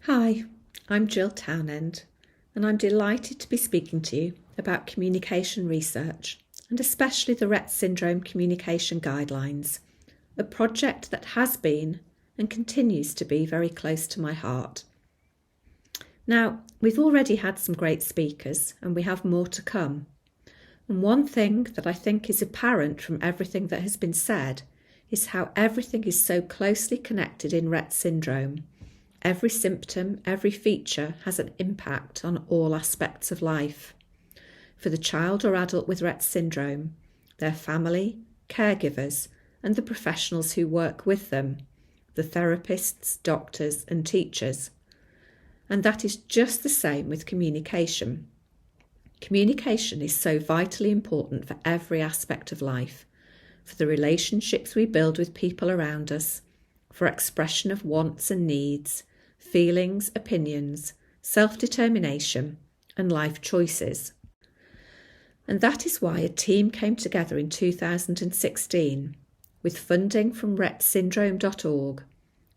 Hi, I'm Jill Townend, and I'm delighted to be speaking to you about communication research, and especially the Rett Syndrome Communication Guidelines, a project that has been and continues to be very close to my heart. Now, we've already had some great speakers, and we have more to come. And one thing that I think is apparent from everything that has been said is how everything is so closely connected in Rett syndrome. Every symptom, every feature has an impact on all aspects of life. For the child or adult with Rett syndrome, their family, caregivers, and the professionals who work with them, the therapists, doctors, and teachers. And that is just the same with communication. Communication is so vitally important for every aspect of life, for the relationships we build with people around us, for expression of wants and needs, feelings, opinions, self-determination, and life choices. And that is why a team came together in 2016 with funding from rettsyndrome.org,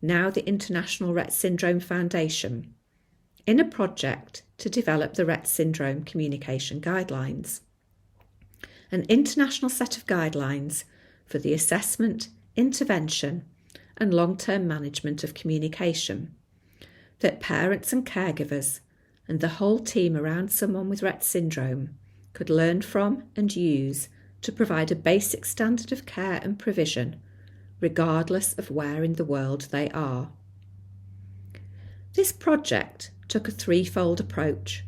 now the International Rett Syndrome Foundation, in a project to develop the Rett Syndrome Communication Guidelines, an international set of guidelines for the assessment, intervention, and long-term management of communication that parents and caregivers and the whole team around someone with Rett syndrome could learn from and use to provide a basic standard of care and provision, regardless of where in the world they are. This project took a threefold approach,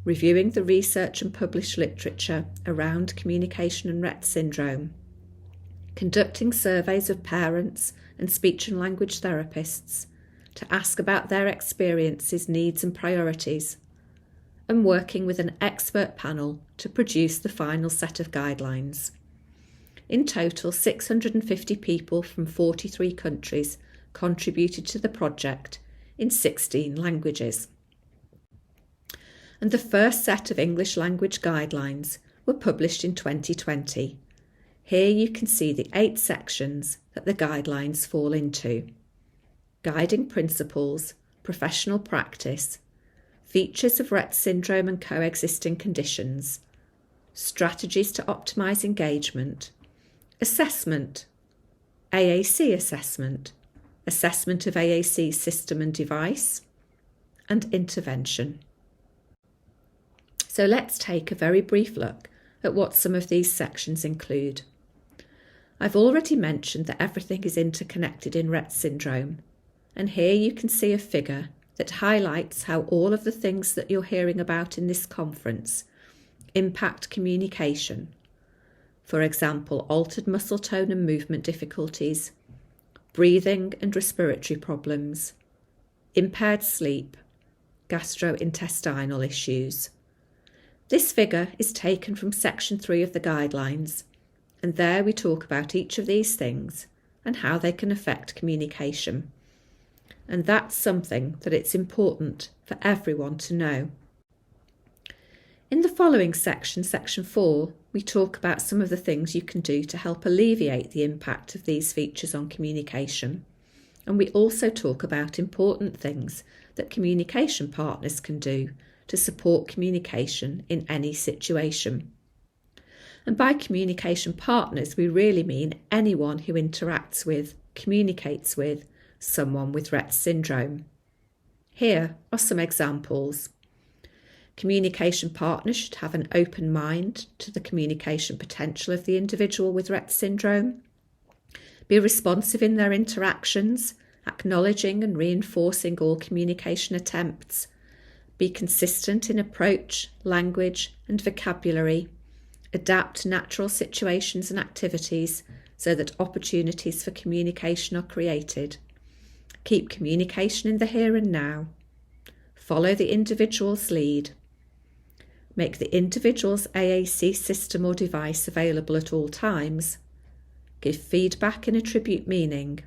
reviewing the research and published literature around communication and Rett syndrome, conducting surveys of parents and speech and language therapists to ask about their experiences, needs and priorities, and working with an expert panel to produce the final set of guidelines. In total, 650 people from 43 countries contributed to the project in 16 languages. And the first set of English language guidelines were published in 2020. Here you can see the 8 sections that the guidelines fall into: guiding principles, professional practice, features of Rett syndrome and coexisting conditions, strategies to optimise engagement, assessment, AAC assessment, assessment of AAC system and device, and intervention. So let's take a very brief look at what some of these sections include. I've already mentioned that everything is interconnected in Rett syndrome, and here you can see a figure that highlights how all of the things that you're hearing about in this conference impact communication. For example, altered muscle tone and movement difficulties, breathing and respiratory problems, impaired sleep, gastrointestinal issues. This figure is taken from section 3 of the guidelines, and there we talk about each of these things and how they can affect communication. And that's something that it's important for everyone to know. In the following section, section 4, we talk about some of the things you can do to help alleviate the impact of these features on communication. And we also talk about important things that communication partners can do to support communication in any situation. And by communication partners, we really mean anyone who interacts with, communicates with, someone with Rett syndrome. Here are some examples. Communication partners should have an open mind to the communication potential of the individual with Rett syndrome, be responsive in their interactions, acknowledging and reinforcing all communication attempts, be consistent in approach, language and vocabulary, adapt to natural situations and activities so that opportunities for communication are created, keep communication in the here and now, follow the individual's lead, make the individual's AAC system or device available at all times, give feedback and attribute meaning,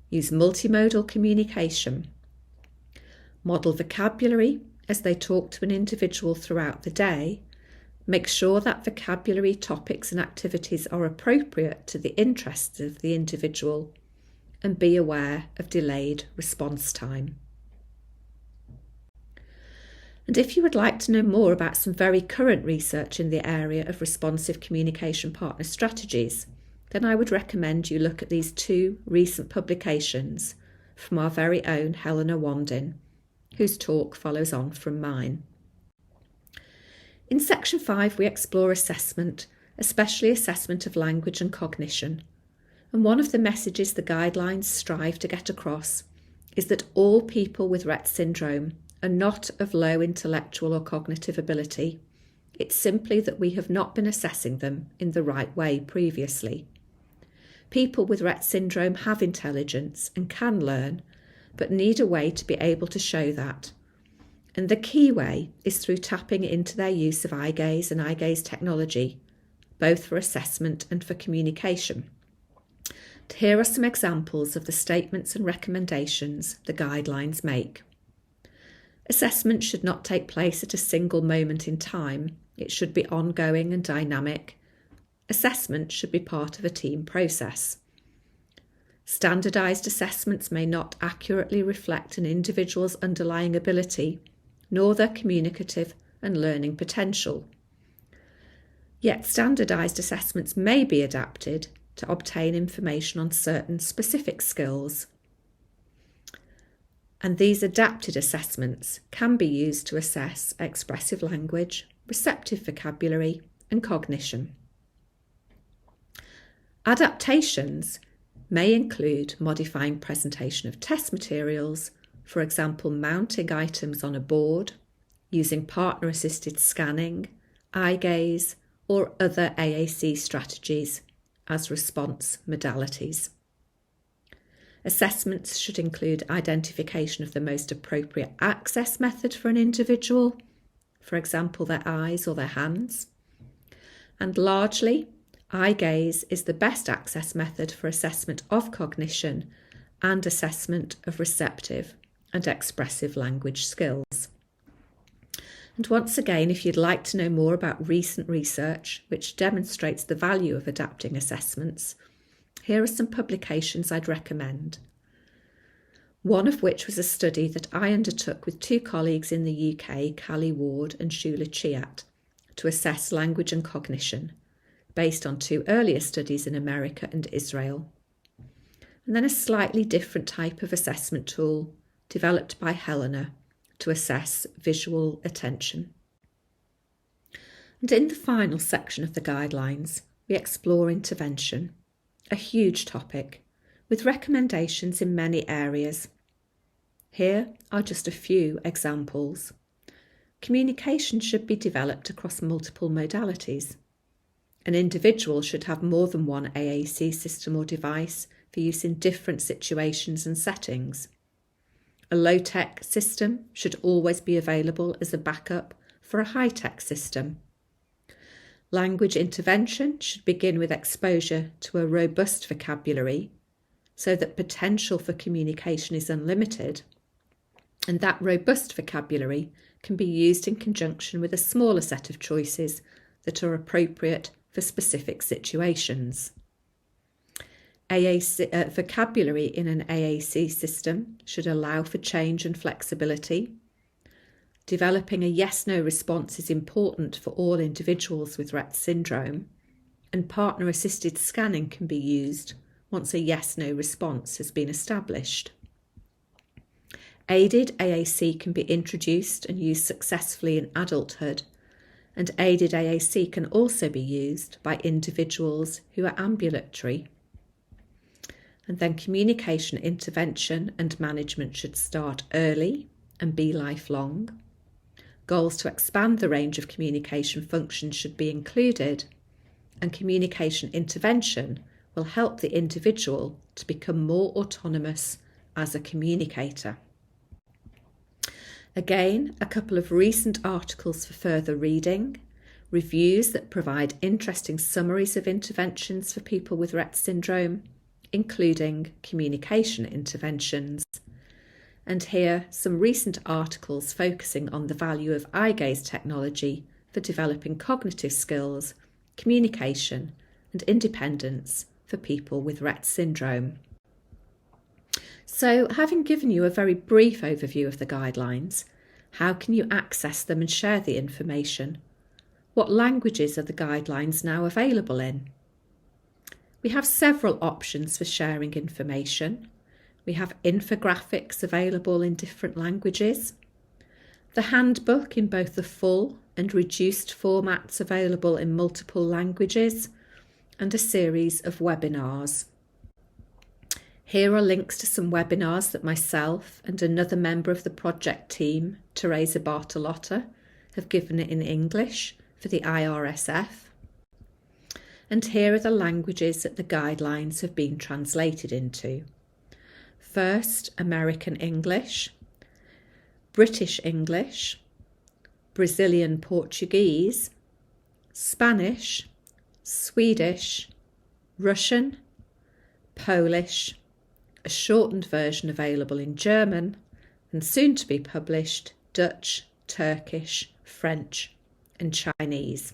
use multimodal communication, model vocabulary as they talk to an individual throughout the day, make sure that vocabulary, topics and activities are appropriate to the interests of the individual, and be aware of delayed response time. And if you would like to know more about some very current research in the area of responsive communication partner strategies, then I would recommend you look at these two recent publications from our very own Helena Wandin, whose talk follows on from mine. In Section 5, we explore assessment, especially assessment of language and cognition. And one of the messages the guidelines strive to get across is that all people with Rett syndrome are not of low intellectual or cognitive ability. It's simply that we have not been assessing them in the right way previously. People with Rett syndrome have intelligence and can learn, but need a way to be able to show that. And the key way is through tapping into their use of eye gaze and eye gaze technology, both for assessment and for communication. Here are some examples of the statements and recommendations the guidelines make. Assessment should not take place at a single moment in time. It should be ongoing and dynamic. Assessment should be part of a team process. Standardised assessments may not accurately reflect an individual's underlying ability, nor their communicative and learning potential. Yet standardised assessments may be adapted to obtain information on certain specific skills. And these adapted assessments can be used to assess expressive language, receptive vocabulary, and cognition. Adaptations may include modifying presentation of test materials, for example, mounting items on a board, using partner-assisted scanning, eye gaze, or other AAC strategies as response modalities. Assessments should include identification of the most appropriate access method for an individual, for example, their eyes or their hands. And largely, eye gaze is the best access method for assessment of cognition and assessment of receptive and expressive language skills. And once again, if you'd like to know more about recent research which demonstrates the value of adapting assessments, here are some publications I'd recommend. One of which was a study that I undertook with two colleagues in the UK, Callie Ward and Shula Chiat, to assess language and cognition, based on two earlier studies in America and Israel. And then a slightly different type of assessment tool developed by Helena to assess visual attention. And in the final section of the guidelines, we explore intervention, a huge topic, with recommendations in many areas. Here are just a few examples. Communication should be developed across multiple modalities. An individual should have more than one AAC system or device for use in different situations and settings. A low-tech system should always be available as a backup for a high-tech system. Language intervention should begin with exposure to a robust vocabulary so that potential for communication is unlimited, and that robust vocabulary can be used in conjunction with a smaller set of choices that are appropriate for specific situations. Vocabulary in an AAC system should allow for change and flexibility. Developing a yes-no response is important for all individuals with Rett syndrome, and partner-assisted scanning can be used once a yes-no response has been established. Aided AAC can be introduced and used successfully in adulthood, and aided AAC can also be used by individuals who are ambulatory. And then communication intervention and management should start early and be lifelong. Goals to expand the range of communication functions should be included, and communication intervention will help the individual to become more autonomous as a communicator. Again, a couple of recent articles for further reading, reviews that provide interesting summaries of interventions for people with Rett syndrome, including communication interventions. And here, some recent articles focusing on the value of eye gaze technology for developing cognitive skills, communication, and independence for people with Rett syndrome. So, having given you a very brief overview of the guidelines, How can you access them and share the information? What languages are the guidelines now available in? We have several options for sharing information. We have infographics available in different languages, the handbook in both the full and reduced formats available in multiple languages, and a series of webinars. Here are links to some webinars that myself and another member of the project team, Teresa Bartolotta, have given in English for the IRSF. And here are the languages that the guidelines have been translated into. First, American English, British English, Brazilian Portuguese, Spanish, Swedish, Russian, Polish, a shortened version available in German, and soon to be published Dutch, Turkish, French, and Chinese.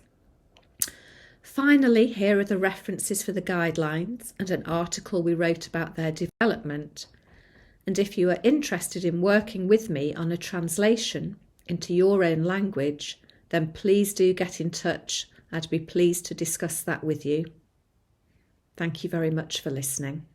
Finally, here are the references for the guidelines and an article we wrote about their development. And if you are interested in working with me on a translation into your own language, then please do get in touch. I'd be pleased to discuss that with you. Thank you very much for listening.